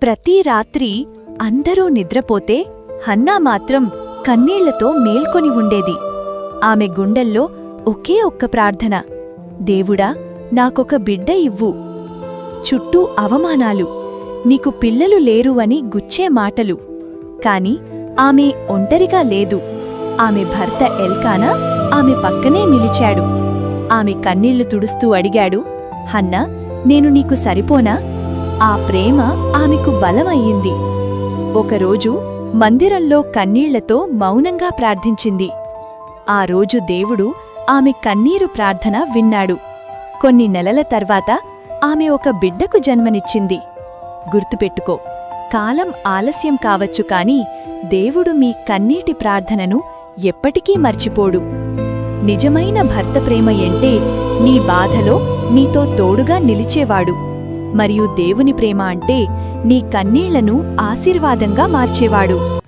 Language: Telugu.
ప్రతి రాత్రి అందరూ నిద్రపోతే హన్నా మాత్రం కన్నీళ్లతో మేల్కొని ఉండేది. ఆమె గుండెల్లో ఒకే ఒక్క ప్రార్థన, దేవుడా, నాకొక బిడ్డ ఇవ్వు. చుట్టూ అవమానాలు, నీకు పిల్లలు లేరు అని గుచ్చే మాటలు. కాని ఆమె ఒంటరిగా లేదు. ఆమె భర్త ఎల్కానా ఆమె పక్కనే నిలిచాడు. ఆమె కన్నీళ్లు తుడుస్తూ అడిగాడు, హన్నా, నేను నీకు సరిపోనా? ఆ ప్రేమ ఆమెకు బలమయ్యింది. ఒకరోజు మందిరంలో కన్నీళ్లతో మౌనంగా ప్రార్థించింది. ఆ రోజు దేవుడు ఆమె కన్నీరు ప్రార్థన విన్నాడు. కొన్ని నెలల తర్వాత ఆమె ఒక బిడ్డకు జన్మనిచ్చింది. గుర్తుపెట్టుకో, కాలం ఆలస్యం కావచ్చు కాని దేవుడు మీ కన్నీటి ప్రార్థనను ఎప్పటికీ మర్చిపోడు. నిజమైన భర్త ప్రేమ అంటే నీ బాధలో నీతో తోడుగా నిలిచేవాడు. మరియు దేవుని ప్రేమ అంటే నీ కన్నీళ్లను ఆశీర్వాదంగా మార్చేవాడు.